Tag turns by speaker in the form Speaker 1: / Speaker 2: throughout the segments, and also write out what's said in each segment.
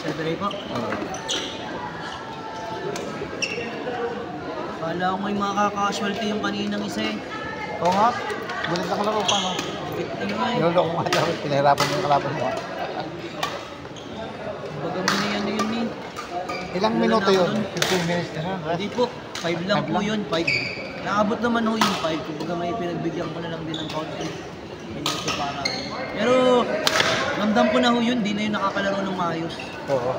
Speaker 1: February po. Kala ko may makaka-casualty yung kaninang isa eh.
Speaker 2: Oo nga. Bulit ako laro pa, no?
Speaker 1: Ano nga eh.
Speaker 2: Niloloko mo nga. Pinahirapan mo yung kalaban mo.
Speaker 1: Baga mo na yan eh.
Speaker 2: Ilang minuto yun? 15 minutes na.
Speaker 1: Hindi po. 5 lang po yun. 5. Naabot naman ho yung 5. Kumbaga may pinagbigyan ko na lang din ng country. Minuto para. Pero ramdam ko na ho yun. Di na yun nakakalaro ng maayos.
Speaker 2: Oo.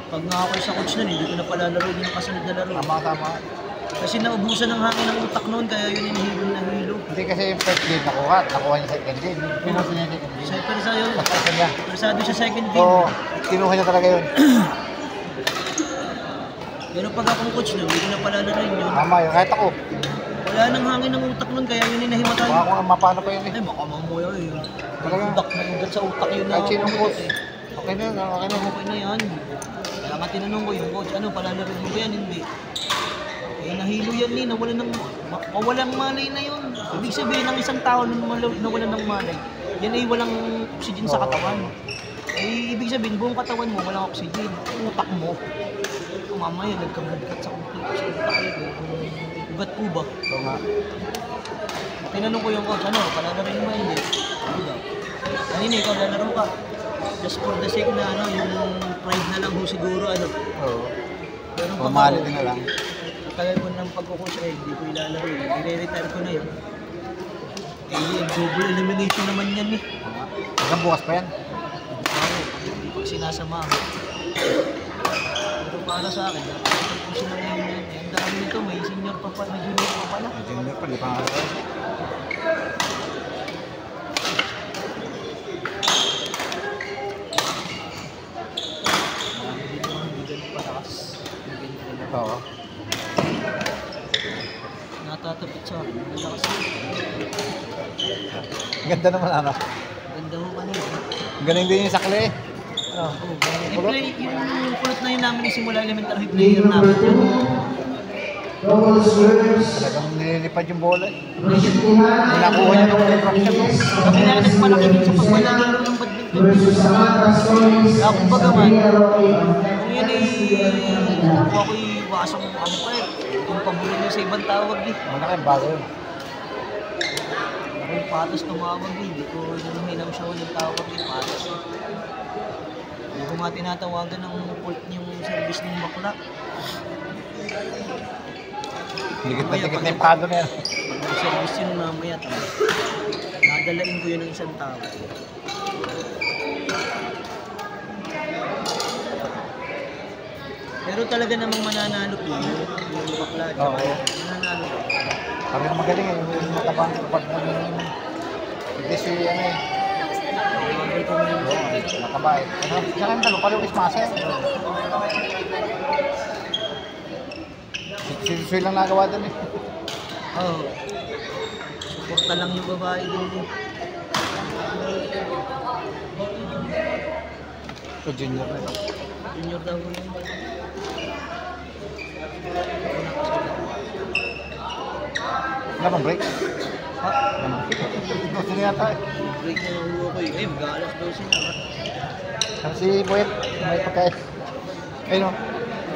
Speaker 1: Pag nga ako sa coach nun, hindi ko na palalaro din ang kasunod na laro.
Speaker 2: Tama.
Speaker 1: Kasi naubusan ng hangin ng utak noon, kaya yun inihilo na hilo.
Speaker 2: Hindi kasi yung first game nakuha niya second game. Pinuso niya second game.
Speaker 1: Pero sa'yo, persado siya second game.
Speaker 2: Oo, kinuha niya talaga yun.
Speaker 1: Pero pag akong coach nun, hindi ko na palalaroin yun.
Speaker 2: Tama yun, kahit ako.
Speaker 1: Wala nang hangin ng utak noon, kaya yun inahimatan.
Speaker 2: Baka kung mapano pa yun eh.
Speaker 1: Ay, baka mamuya eh.
Speaker 2: Talaga?
Speaker 1: Utak na ugat sa utak yun na.
Speaker 2: Kahit sinong coach. Okay na yun, okay na.
Speaker 1: Okay na yan. Kaya nga tinanong ko yung coach, ano, palalaroin mo ba yan? Hindi. Eh, nahilo yan eh, walang malay na yun. Ibig sabihin ng isang tao na nawalan ng malay, yan ay walang oxygen sa katawan. Eh, ibig sabihin, buong katawan mo, walang oxygen. Utak mo. Kung mamaya, nagkamadkat sa utak yun. Ugat po ba?
Speaker 2: Oo nga.
Speaker 1: Tinanong ko yung coach, ano, palalaroin mo hindi? Hindi daw. Kanina, ikaw lalaro ka. Just for the sake na, ano, yung pride na lang ho siguro, ano.
Speaker 2: Oo.
Speaker 1: Pero
Speaker 2: pamali din na lang.
Speaker 1: Tagal ko ng pagkukus eh, hindi ko ilalaro eh. I-retire ko na yun. Eh, double elimination naman yan eh.
Speaker 2: Hanggang bukas pa yan.
Speaker 1: Pag sinasama ako. Pero para sa akin, dapat ko sila ngayon yan. Ang dami nito, may senior pa pala, may junior pa pala.
Speaker 2: May junior pa, di pa nga rin.
Speaker 1: Dito ang hindi ganun palakas.
Speaker 2: Oo.
Speaker 1: Natatapit sa akin, malakas.
Speaker 2: Ganda naman ano.
Speaker 1: Ganda mo kanina.
Speaker 2: Galing din yung sakli eh.
Speaker 1: Oh, yung kulot na yun namin simula elementary player namin yun.
Speaker 2: Talagang nililipad yung bola eh. Nakuha niya ng refraction.
Speaker 1: Kami na nagmalaki din sa pagmalalaro ng badminton. Kaya kumbaga man, kung yun ay nakuha ko yung wasong umpire, yung pabulo nyo sa ibang tawag eh.
Speaker 2: Malaking bago yun.
Speaker 1: Ako yung patos tumawag eh, hindi ko hinam siya ulit tawag eh, patos. Hindi ko nga tinatawagan ng fault yung service ng bakla.
Speaker 2: Ligit na yung pado na yan.
Speaker 1: Pag nag-service yun mamaya, nadalain ko yun ng isang tao. Pero talaga namang mananalo po yung bakla.
Speaker 2: Oo.
Speaker 1: Mananalo po.
Speaker 2: Sabi na magaling eh, yung matabang kapag hindi si ano eh.
Speaker 1: Mabay ko ngayon.
Speaker 2: Mataba eh. Saka yung talo, parang ismasa eh. Sisuy lang nagawa doon eh.
Speaker 1: Oo. Suporta lang yung babae din eh.
Speaker 2: So junior na ito.
Speaker 1: Junior daw ko yun.
Speaker 2: Wala bang break?
Speaker 1: Ha?
Speaker 2: Gusto niya yata eh.
Speaker 1: Break na nakuha ko eh. Eh, mag-aalas daw sila.
Speaker 2: Si Boyet, may pagkain. Ayun o.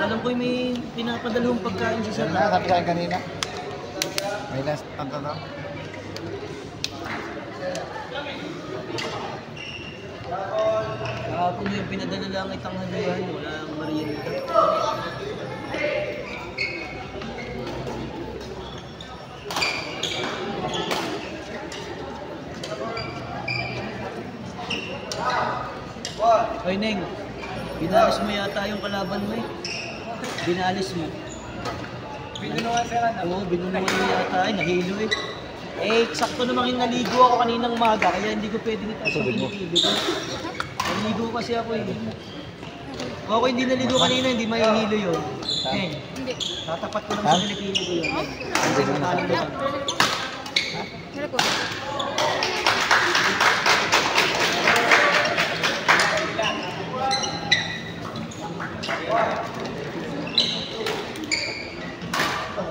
Speaker 1: Alam ko may pinapadalawang pagkain sa
Speaker 2: Yan
Speaker 1: sarap.
Speaker 2: na, sabi sa akin kanina. May last, tanto na.
Speaker 1: Kahapon yung pinadala lang itang haluhan, walang merienda. Oy Neng, binalis mo yata yung kalaban mo eh. Binalis mo. Binunuan sila na? Oo, binunuan mo yata eh, nahilo eh. Eh, eksakto namang yung naligo ako kaninang maga, kaya hindi ko pwede nito sa pinipili ko. Naligo kasi ako eh. Kung ako hindi naligo kanina, hindi mahihilo yun. Neng,
Speaker 3: Hindi.
Speaker 1: tatapat ko naman sa pinipili ko yun. Hindi ko nakalimutan.
Speaker 3: Meron ko.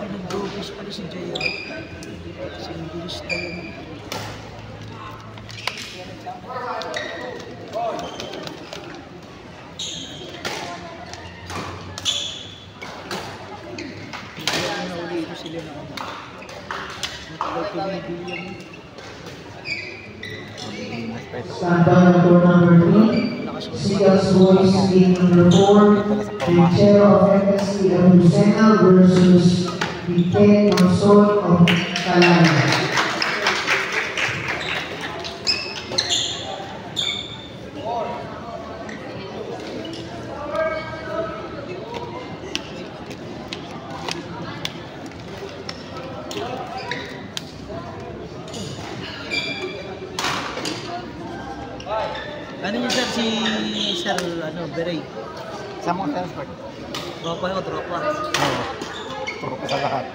Speaker 1: Pinag-gropis pala si J.R. Singgilista yun. yan ako. Matagal pinibili yan.
Speaker 4: Stand down at door number 3. Seagulls Boys League number 4. Ranchero of FSC of Lucena versus Piquet Consol of Calaya.
Speaker 1: Ano niya sir, si Sir Beray?
Speaker 2: Sa mga transport.
Speaker 1: Tropa yun, tropa.
Speaker 2: Oo. Puro ko sa lahat.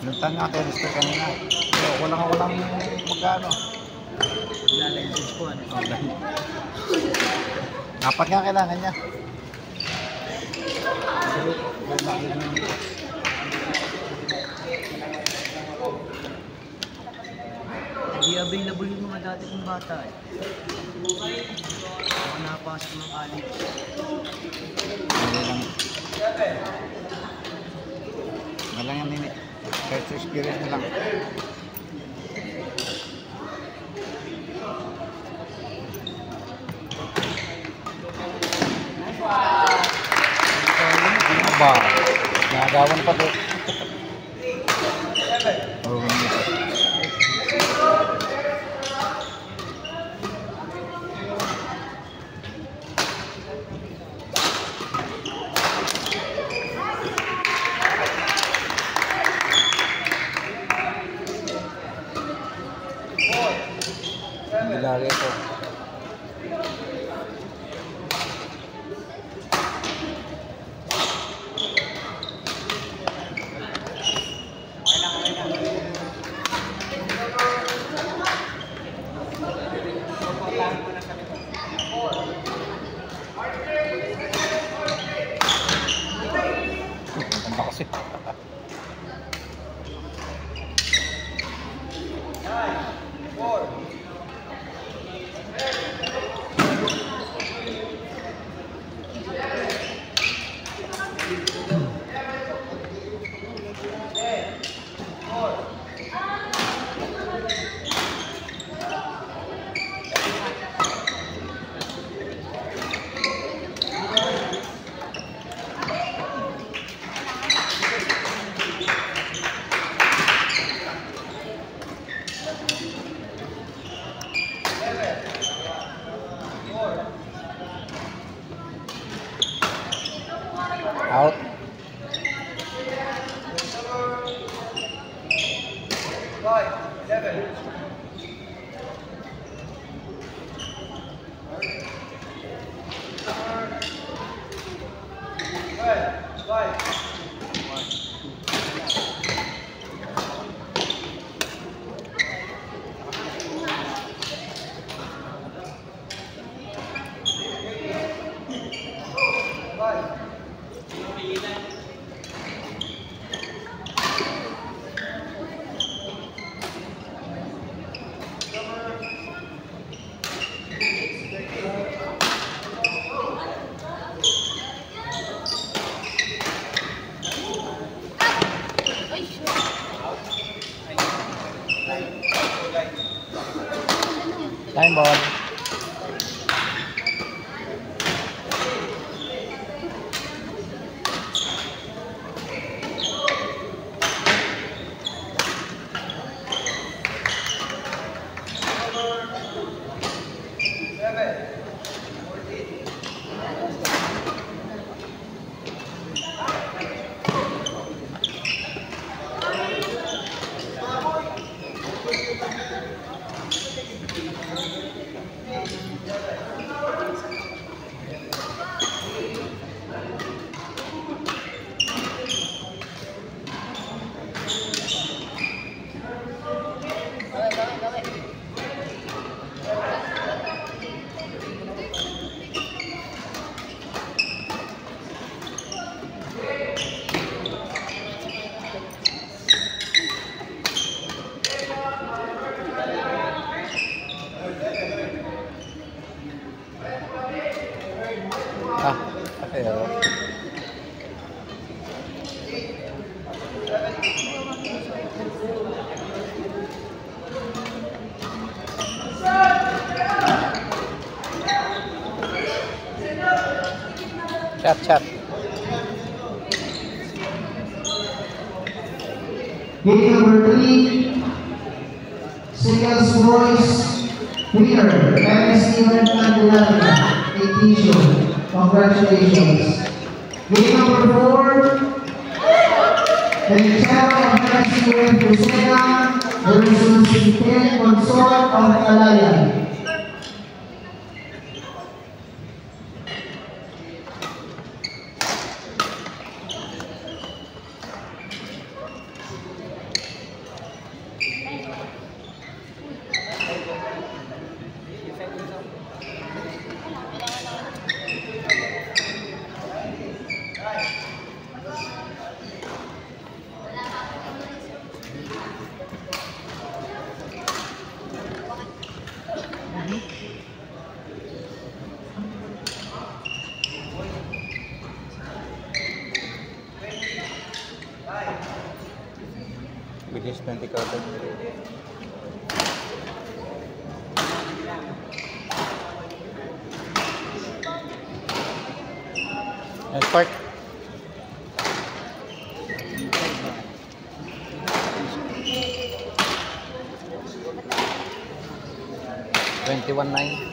Speaker 2: Nagtan nga kayo respect kanina. Pero walang magkano.
Speaker 1: Lalensage ko ano.
Speaker 2: Dapat nga kailangan niya.
Speaker 1: Hindi available yung mga dati kong bata eh. Mga napasok ng alit.
Speaker 2: Walang yan nini. Kahit sa experience na lang. Ano ba? Nagawan pa to. Lari ito. Ganda kasi. Out. Time ball. Chat.
Speaker 4: Game number 3, Singles Boys winner, Kevin Steven Candelaria, Eticio. Congratulations. Game number 4, Benchero of Kevin Steven Lucena versus Ken Consort of Alayan.
Speaker 2: Bilis 20 counted. Spark. $21.9.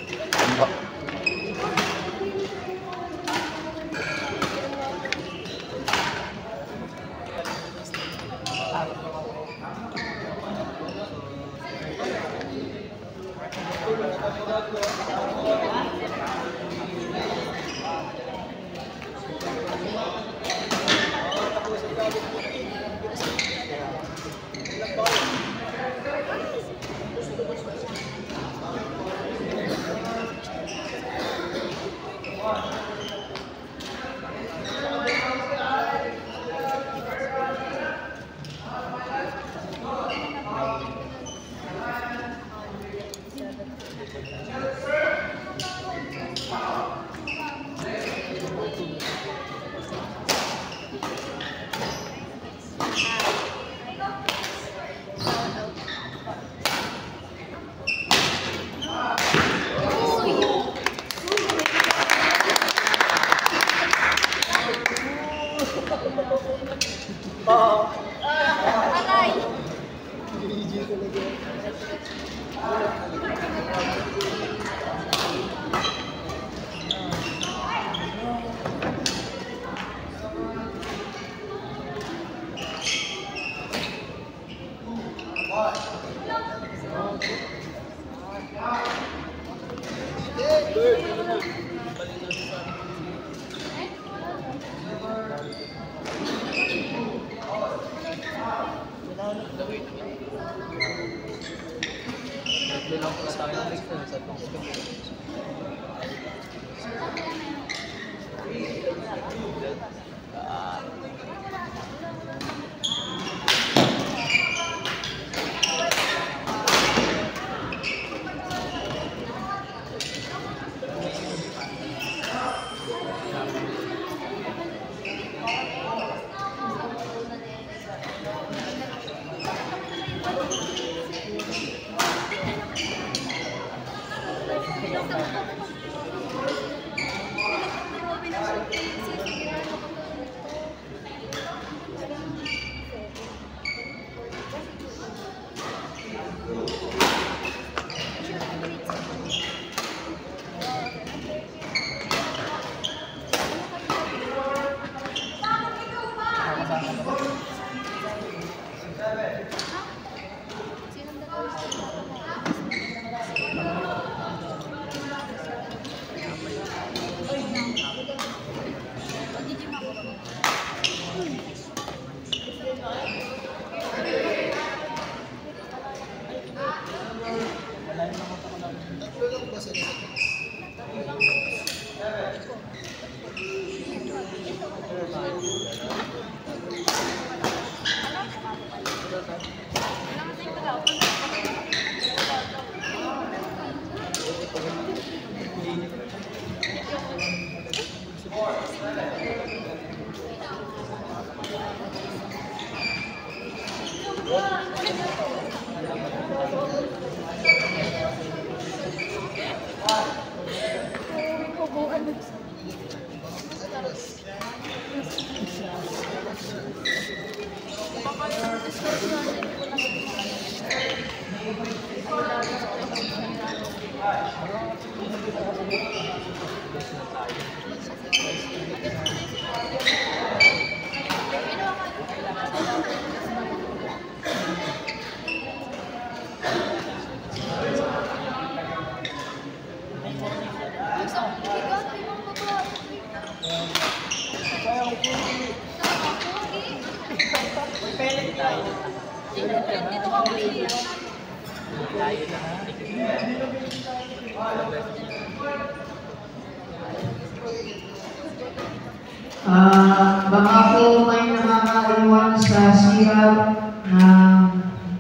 Speaker 4: Baka po may nakakaiwan sa sirap ng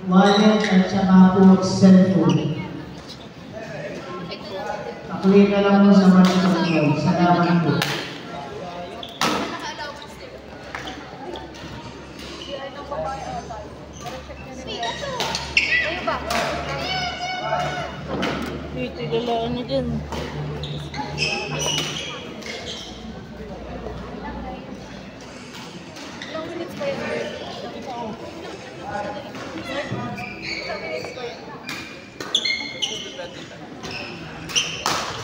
Speaker 4: wallet at saka po cellphone. Pakuhin na lang po sa monitor. Salamat po.
Speaker 3: Tigalaan niya dyan.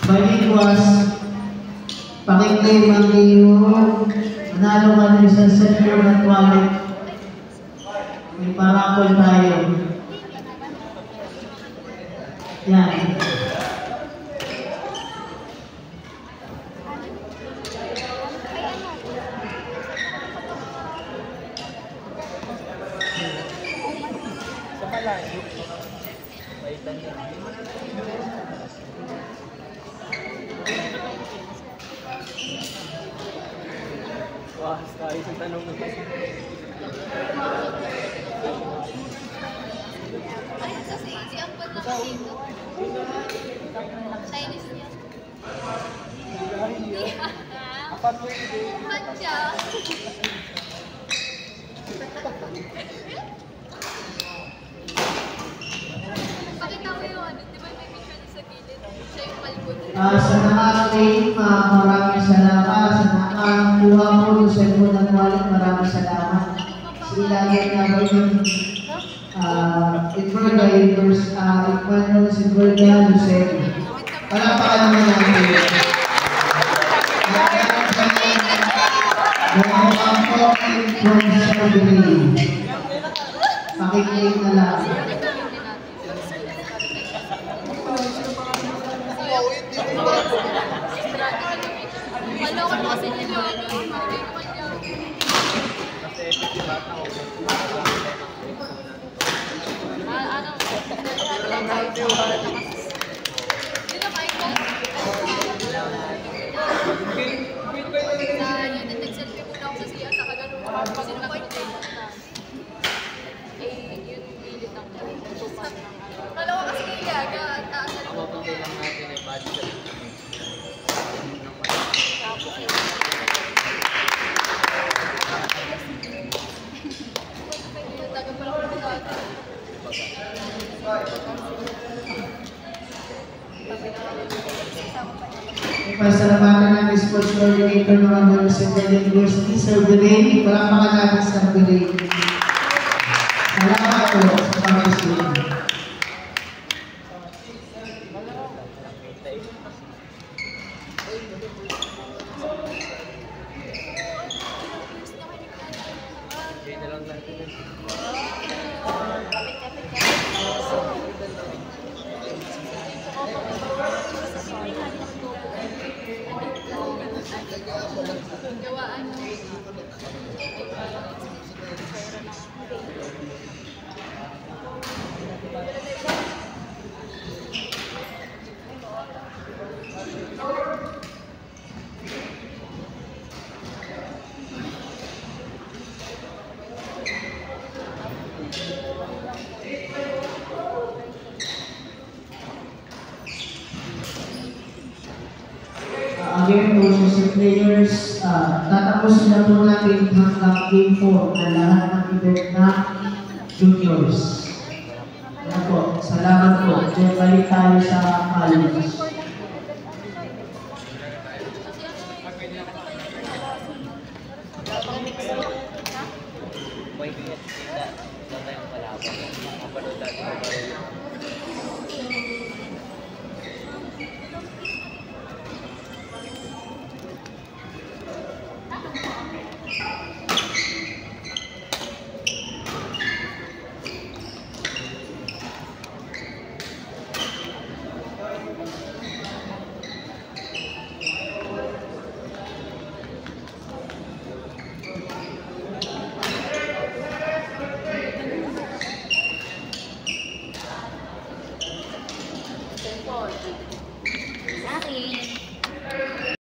Speaker 4: Balikwas, pakiklaim ang iyo, manalo ka ng isang cellphone at wallet. May parapol tayo. Yan.
Speaker 1: Wah, sekali sa tanong mo.
Speaker 3: Ay, sa si Ampon na dito. Chinese niya.
Speaker 1: Apat mo yung
Speaker 3: Matcha. Pakita mo yung ano, di ba may picture sa gilid? Siya yung palibot.
Speaker 4: Sa nakaklaim, maraming salamat. Sa nakakuha mo ng cellphone at wallet, maraming salamat. Si Ilayan na ba yung Edwarda Lucero. Palakpakan naman natin. Ang token from Saturday. Pakiklaim na lang.
Speaker 3: Maloko mo kasi nila.
Speaker 4: Pasalamatan ng sports coordinator ng mga Central University, Sir Belay. Palakpakan natin sa Belay. Salamat po sa pag-isip. Again, those sa players, tatapusin na po natin hanggang game 4 na lahat ng event na juniors. Ano po, salamat po. Diyan balik tayo sa college.
Speaker 3: Paul.